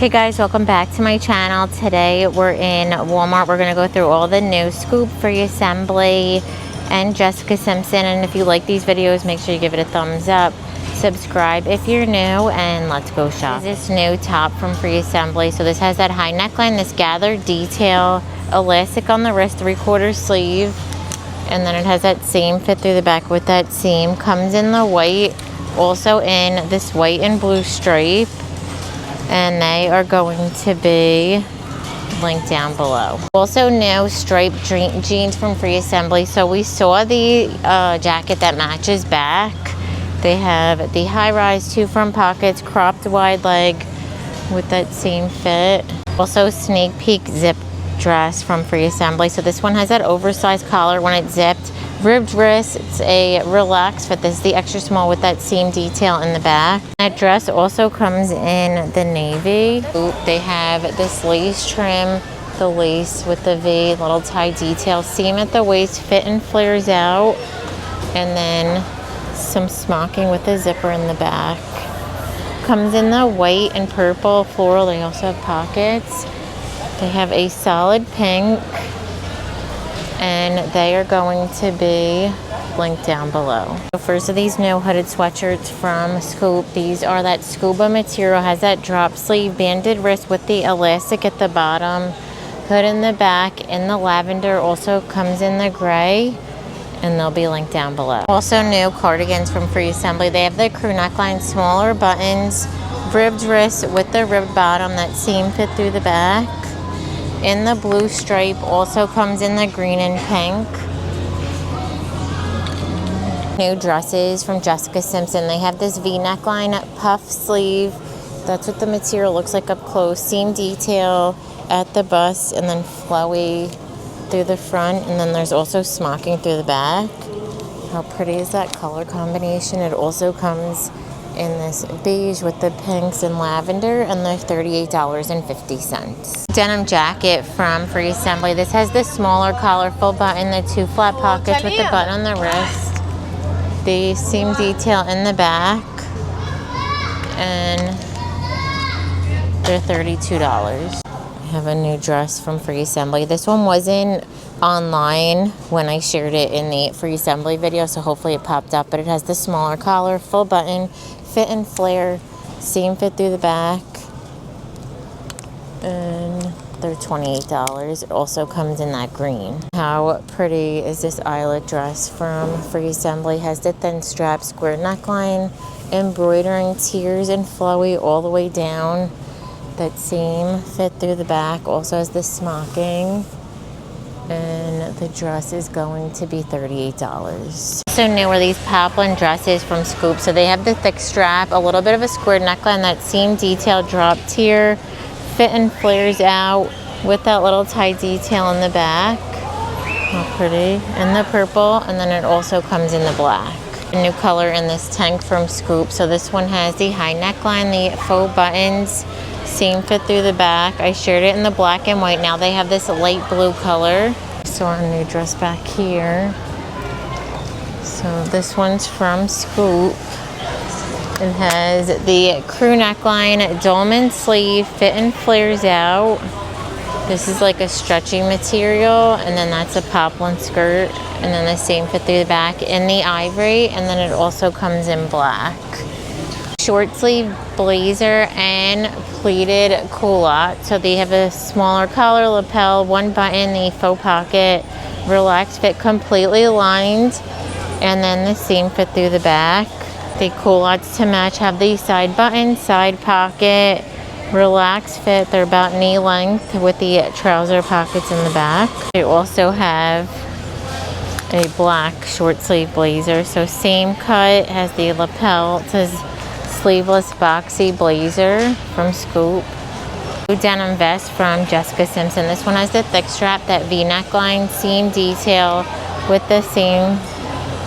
Hey guys, welcome back to my channel. Today we're in Walmart. We're going to go through all the new Scoop, Free Assembly, and Jessica Simpson. And if you like these videos, make sure you give it a thumbs up. Subscribe if you're new, and let's go shop. This new top from Free Assembly. So this has that high neckline, this gathered detail, elastic on the wrist, 3/4 sleeve. And then it has that same fit through the back with that seam. Comes in the white, also in this white and blue stripe. And they are going to be linked down below. Also new striped jeans from Free Assembly. So we saw the jacket that matches back. They have the high rise, 2 front pockets, cropped wide leg with that same fit. Also sneak peek zip dress from Free Assembly. So this one has that oversized collar when it's zipped. Ribbed wrist, it's a relaxed fit. This is the extra small with that seam detail in the back. That dress also comes in the navy. They have this lace trim, the lace with the V, little tie detail, seam at the waist, fit and flares out, and then some smocking with a zipper in the back. Comes in the white and purple floral. They also have pockets. They have a solid pink, and they are going to be linked down below. So first of these new hooded sweatshirts from Scoop. These are that scuba material, has that drop sleeve, banded wrist with the elastic at the bottom, hood in the back in the lavender, also comes in the gray, and they'll be linked down below. Also new cardigans from Free Assembly. They have the crew neckline, smaller buttons, ribbed wrist with the ribbed bottom, that seam fit through the back. In the blue stripe, also comes in the green and pink. New dresses from Jessica Simpson. They have this V neckline, puff sleeve. That's what the material looks like up close. Seam detail at the bust, and then flowy through the front. And then there's also smocking through the back. How pretty is that color combination? It also comes in this beige with the pinks and lavender, and they're $38.50. Denim jacket from Free Assembly. This has the smaller collar, full button, the 2 flat pockets with the button on the wrist, the seam detail in the back, and they're $32. I have a new dress from Free Assembly. This one wasn't online when I shared it in the Free Assembly video, so hopefully it popped up, but it has the smaller collar, full button, fit and flare, seam fit through the back, and they're $28. It also comes in that green. How pretty is this Eyelet dress from Free Assembly? Has the thin strap, square neckline, embroidering tiers and flowy all the way down. That seam fit through the back. Also has the smocking, and the dress is going to be $38. So new are these poplin dresses from Scoop. So they have the thick strap, a little bit of a squared neckline, that seam detail dropped here, fit and flares out with that little tie detail in the back. How pretty. And the purple, and then it also comes in the black. A new color in this tank from Scoop. So this one has the high neckline, the faux buttons, seam fit through the back. I shared it in the black and white. Now they have this light blue color. So our new dress back here. So this one's from Scoop. It has the crew neckline, dolman sleeve, fit and flares out. This is like a stretchy material, and then that's a poplin skirt, and then the same fit through the back in the ivory, and then it also comes in black. Short sleeve blazer and pleated culotte. So they have a smaller collar, lapel, 1 button, the faux pocket, relaxed fit, completely lined, and then the seam fit through the back. The culottes to match have the side button, side pocket, relaxed fit. They're about knee length with the trouser pockets in the back. They also have a black short sleeve blazer. So same cut, has the lapel. It says sleeveless boxy blazer from Scoop. Denim vest from Jessica Simpson. This one has the thick strap, that V neckline, seam detail with the seam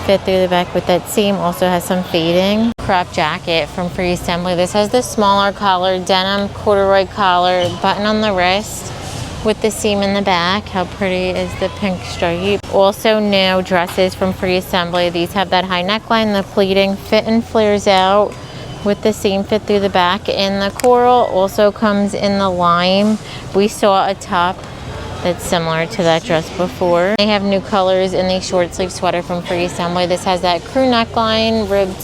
fit through the back with that seam. Also has some fading. Crop jacket from Free Assembly. This has the smaller collar, denim corduroy collar, button on the wrist with the seam in the back. How pretty is the pink stripe? Also new dresses from Free Assembly. These have that high neckline, the pleating, fit and flares out with the same fit through the back. And the coral also comes in the lime. We saw a top that's similar to that dress before. They have new colors in the short sleeve sweater from Free Assembly. This has that crew neckline, ribbed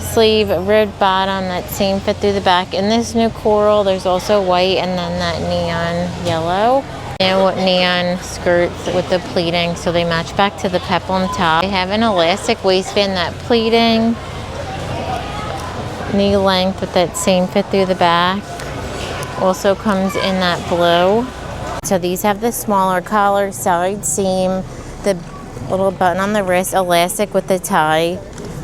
sleeve, ribbed bottom, that same fit through the back. In this new coral, there's also white and then that neon yellow. New neon skirts with the pleating, so they match back to the peplum top. They have an elastic waistband, that pleating, knee length with that same fit through the back. Also comes in that blue. So these have the smaller collar, side seam, the little button on the wrist, elastic with the tie,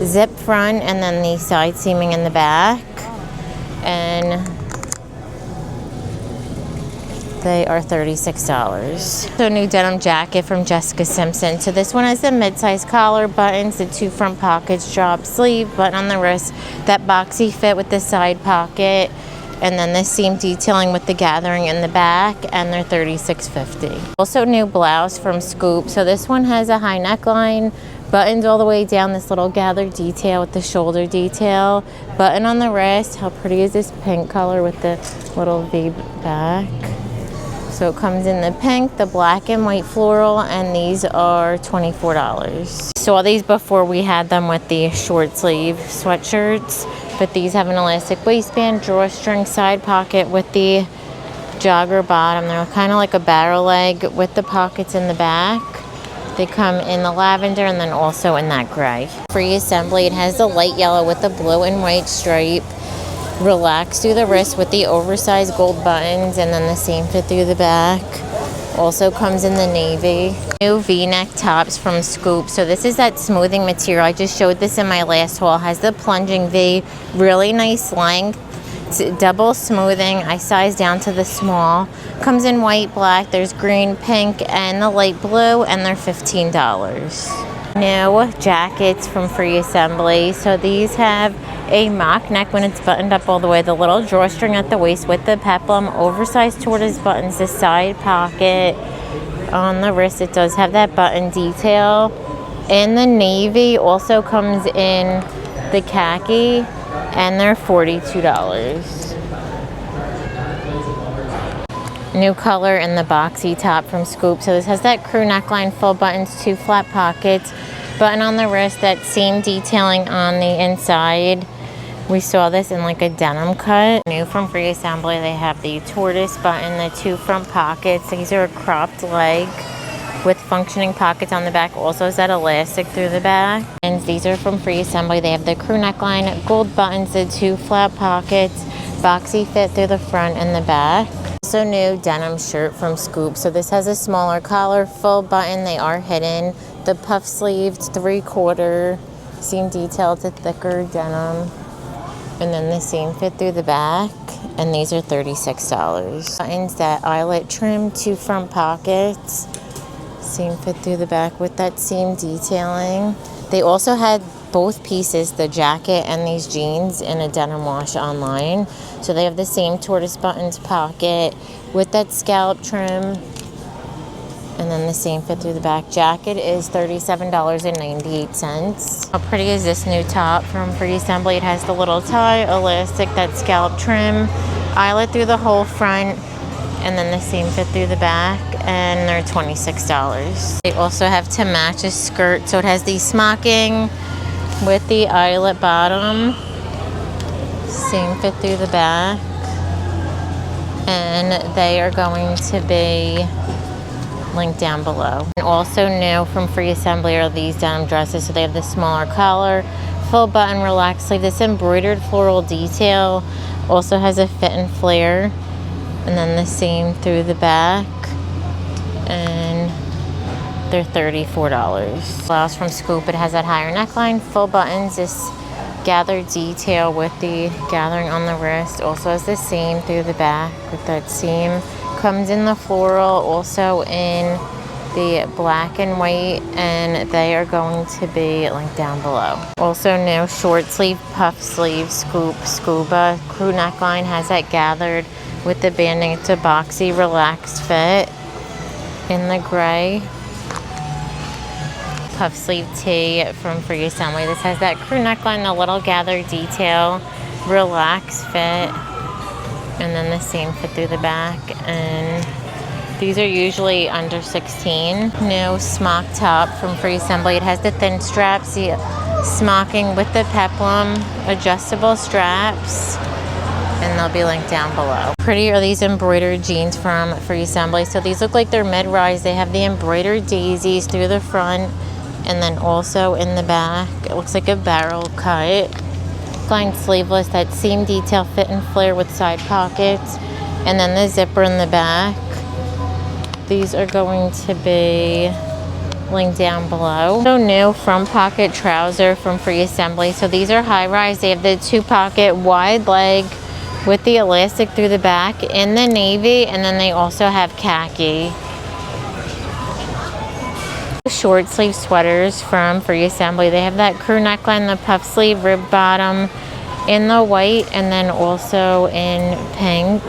zip front, and then the side seaming in the back. And they are $36. So new denim jacket from Jessica Simpson. So this one has the mid-size collar, buttons, the 2 front pockets, drop sleeve, button on the wrist, that boxy fit with the side pocket, and then the seam detailing with the gathering in the back, and they're $36.50. Also new blouse from Scoop. So this one has a high neckline, buttons all the way down, this little gathered detail with the shoulder detail, button on the wrist. How pretty is this pink color with the little V back? So it comes in the pink, the black and white floral, and these are $24. Saw these before, we had them with the short sleeve sweatshirts, but these have an elastic waistband, drawstring side pocket with the jogger bottom. They're kind of like a barrel leg with the pockets in the back. They come in the lavender and then also in that gray. Free Assembly, it has the light yellow with the blue and white stripe. Relax through the wrist with the oversized gold buttons, and then the same fit through the back. Also comes in the navy. New V-neck tops from Scoop. So this is that smoothing material. I just showed this in my last haul. Has the plunging V, really nice length. It's double smoothing. I sized down to the small. Comes in white, black. There's green, pink, and the light blue, and they're $15. New jackets from Free Assembly. So these have a mock neck when it's buttoned up all the way, the little drawstring at the waist with the peplum, oversized tortoise buttons, the side pocket on the wrist. It does have that button detail. And the navy also comes in the khaki, and they're $42. New color in the boxy top from Scoop. So this has that crew neckline, full buttons, 2 flat pockets, button on the wrist, that same detailing on the inside. We saw this in like a denim cut. New from Free Assembly, they have the tortoise button, the 2 front pockets. These are a cropped leg with functioning pockets on the back. Also has that elastic through the back. And these are from Free Assembly. They have the crew neckline, gold buttons, the 2 flat pockets, boxy fit through the front and the back. Also new denim shirt from Scoop. So this has a smaller collar, full button. They are hidden. The puff sleeved, 3/4 seam detail to thicker denim. And then the seam fit through the back, and these are $36. Buttons, that eyelet trim, 2 front pockets, seam fit through the back with that seam detailing. They also had both pieces, the jacket and these jeans, in a denim wash online. So they have the same tortoise buttons pocket with that scallop trim, and then the same fit through the back. Jacket is $37.98. How pretty is this new top from Free Assembly? It has the little tie, elastic, that scallop trim, eyelet through the whole front, and then the same fit through the back, and they're $26. They also have to match a skirt, so it has the smocking with the eyelet bottom, same fit through the back, and they are going to be linked down below. And also new from Free Assembly are these denim dresses. So they have the smaller collar, full button, relaxed sleeve, this embroidered floral detail, also has a fit and flare, and then the seam through the back, and they're $34. Blouse from Scoop, it has that higher neckline, full buttons, this gathered detail with the gathering on the wrist, also has the seam through the back with that seam. Comes in the floral, also in the black and white, and they are going to be linked down below. Also new short sleeve, puff sleeve, Scoop scuba crew neckline, has that gathered with the banding. It's a boxy, relaxed fit in the gray. Puff sleeve tee from Free Assembly. This has that crew neckline, the little gathered detail, relaxed fit, and then the same fit through the back. And these are usually under 16. New smock top from Free Assembly. It has the thin straps, the smocking with the peplum, adjustable straps, and they'll be linked down below. Pretty are these embroidered jeans from Free Assembly. So these look like they're mid-rise. They have the embroidered daisies through the front and then also in the back. It looks like a barrel cut. Line sleeveless, that seam detail fit and flare with side pockets, and then the zipper in the back. These are going to be linked down below. So new front pocket trouser from Free Assembly. So these are high rise. They have the 2-pocket wide leg with the elastic through the back in the navy, and then they also have khaki. Short sleeve sweaters from Free Assembly. They have that crew neckline, the puff sleeve, rib bottom in the white, and then also in pink.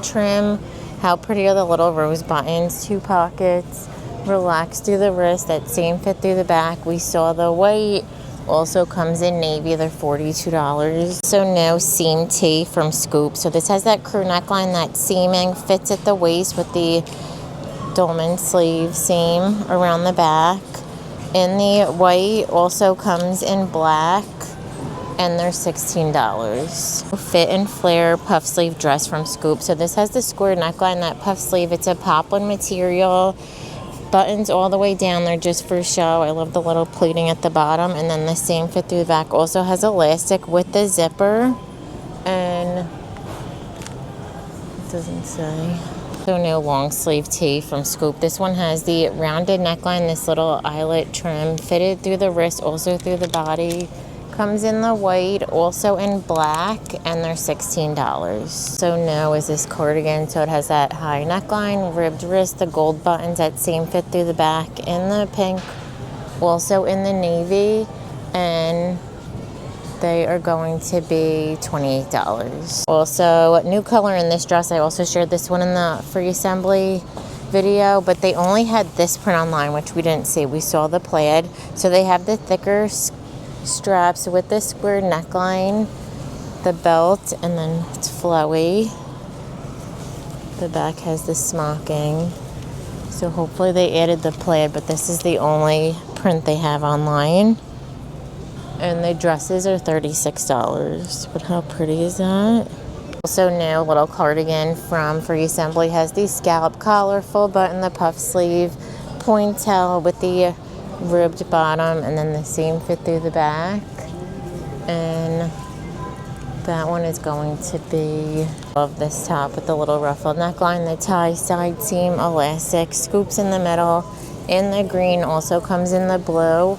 Trim. How pretty are the little rose buttons? 2 pockets, relaxed through the wrist, that same fit through the back. We saw the white. Also comes in navy. They're $42. So no seam tee from Scoop. So this has that crew neckline, that seaming, fits at the waist with the dolman sleeve seam around the back. In the white, also comes in black, and they're $16. Fit and flare puff sleeve dress from Scoop. So this has the square neckline, that puff sleeve. It's a poplin material. Buttons all the way down. They're just for show. I love the little pleating at the bottom, and then the same fit through the back. Also has elastic with the zipper, and it doesn't say. So no long sleeve tee from Scoop. This one has the rounded neckline, this little eyelet trim fitted through the wrist, also through the body. Comes in the white, also in black, and they're $16. So no is this cardigan. So it has that high neckline, ribbed wrist, the gold buttons, that same fit through the back in the pink, also in the navy, and they are going to be $28. Also, new color in this dress. I also shared this one in the Free Assembly video, but they only had this print online, which we didn't see. We saw the plaid. So they have the thicker straps with the square neckline, the belt, and then it's flowy. The back has the smocking. So hopefully they added the plaid, but this is the only print they have online. And the dresses are $36. But how pretty is that? Also new little cardigan from Free Assembly. Has the scallop collar, full button, the puff sleeve, pointel with the ribbed bottom, and then the same fit through the back. And that one is going to be, love this top with the little ruffled neckline, the tie side seam elastic, scoops in the middle, in the green, also comes in the blue,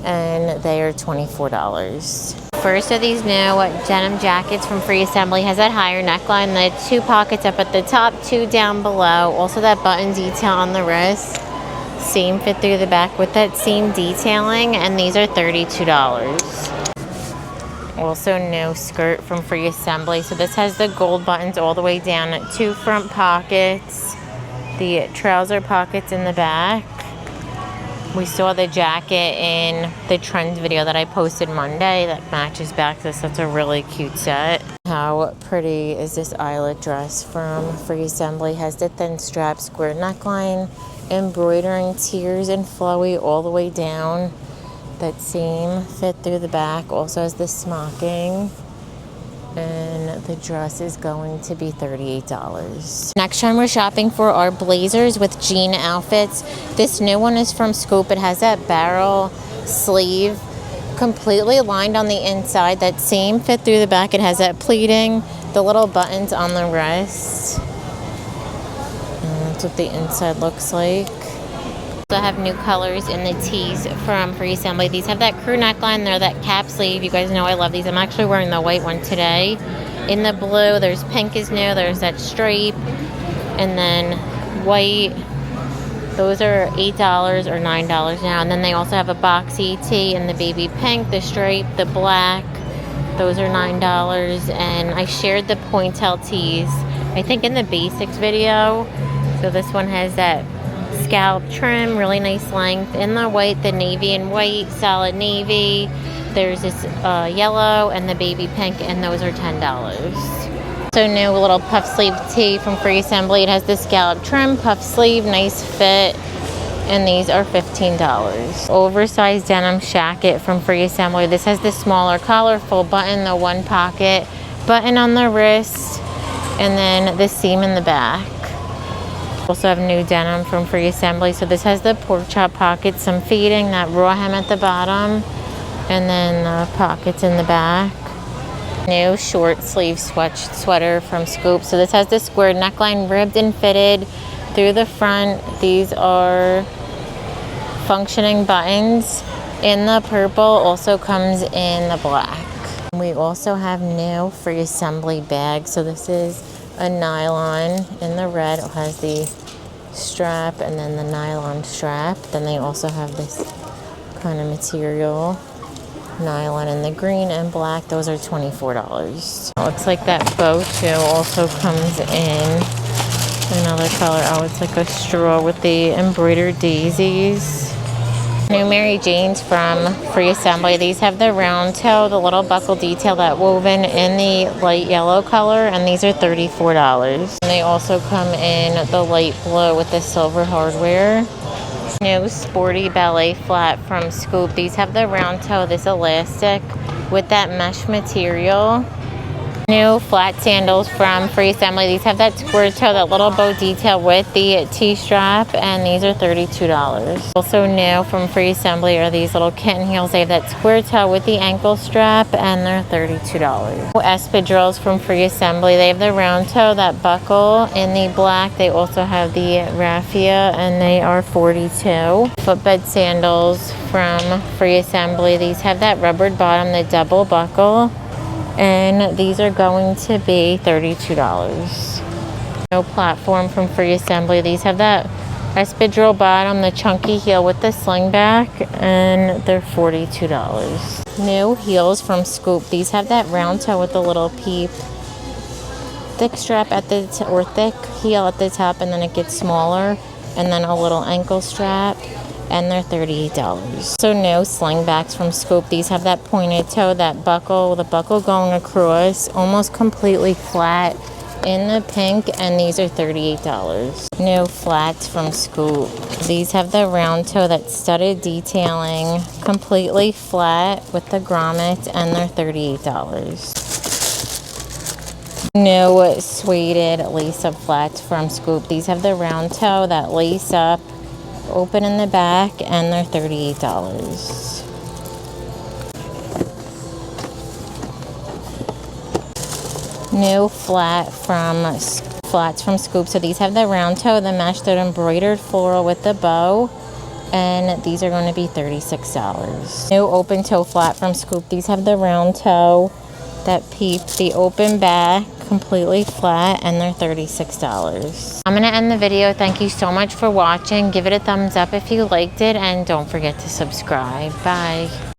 and they are $24. First of these new denim jackets from Free Assembly. Has that higher neckline, the 2 pockets up at the top, 2 down below, also that button detail on the wrist, same fit through the back with that seam detailing, and these are $32. Also no skirt from Free Assembly. So this has the gold buttons all the way down, 2 front pockets, the trouser pockets in the back. We saw the jacket in the trends video that I posted Monday that matches back to this. That's a really cute set. How pretty is this eyelet dress from Free Assembly? Has the thin strap, square neckline, embroidering tiers and flowy all the way down. That seam fit through the back. Also has the smocking. And the dress is going to be $38. Next time we're shopping for our blazers with jean outfits. This new one is from Scoop. It has that barrel sleeve, completely lined on the inside. That same fit through the back. It has that pleating, the little buttons on the wrist. And that's what the inside looks like. Also have new colors in the tees from Free Assembly. These have that crew neckline. They're that cap sleeve. You guys know I love these. I'm actually wearing the white one today. In the blue, there's pink is new. There's that stripe. And then white. Those are $8 or $9 now. And then they also have a boxy tee in the baby pink, the stripe, the black. Those are $9. And I shared the pointel tees, I think, in the basics video. So this one has that scallop trim, really nice length. In the white, the navy and white, solid navy. There's this yellow and the baby pink, and those are $10. So new little puff sleeve tee from Free Assembly. It has the scallop trim, puff sleeve, nice fit, and these are $15. Oversized denim shacket from Free Assembly. This has the smaller collar, full button, the one pocket, button on the wrist, and then the seam in the back. Also have new denim from Free Assembly. So this has the pork chop pockets, some feeding, that raw hem at the bottom, and then the pockets in the back. New short sleeve sweater from Scoop. So this has the square neckline, ribbed and fitted through the front. These are functioning buttons in the purple, also comes in the black. We also have new Free Assembly bags. So this is a nylon in the red. It has the strap and then the nylon strap. Then they also have this kind of material, nylon in the green and black. Those are $24. Looks like that bow too also comes in another color. Oh, it's like a straw with the embroidered daisies. New Mary Janes from Free Assembly. These have the round toe, the little buckle detail, that woven in the light yellow color, and these are $34. And they also come in the light blue with the silver hardware. New sporty ballet flat from Scoop. These have the round toe, this elastic with that mesh material. New flat sandals from Free Assembly. These have that square toe, that little bow detail with the T-strap, and these are $32. Also new from Free Assembly are these little kitten heels. They have that square toe with the ankle strap, and they're $32. Espadrilles from Free Assembly. They have the round toe, that buckle in the black. They also have the raffia, and they are $42. Footbed sandals from Free Assembly. These have that rubbered bottom, the double buckle, and these are going to be $32. No platform from Free Assembly. These have that espadrille bottom, the chunky heel with the sling back, and they're $42. New heels from Scoop. These have that round toe with the little peep, thick strap at the or thick heel at the top, and then it gets smaller, and then a little ankle strap, and they're $38. So new slingbacks from Scoop. These have that pointed toe, that buckle, the buckle going across, almost completely flat in the pink, and these are $38. New flats from Scoop. These have the round toe, that studded detailing, completely flat with the grommet, and they're $38. New suede lace-up flats from Scoop. These have the round toe, that lace-up, open in the back, and they're $38. New flats from Scoop. So these have the round toe, the mesh, that embroidered floral with the bow, and these are going to be $36. New open toe flat from Scoop. These have the round toe, that peep, the open back, completely flat, and they're $36. I'm going to end the video. Thank you so much for watching. Give it a thumbs up if you liked it, and don't forget to subscribe. Bye.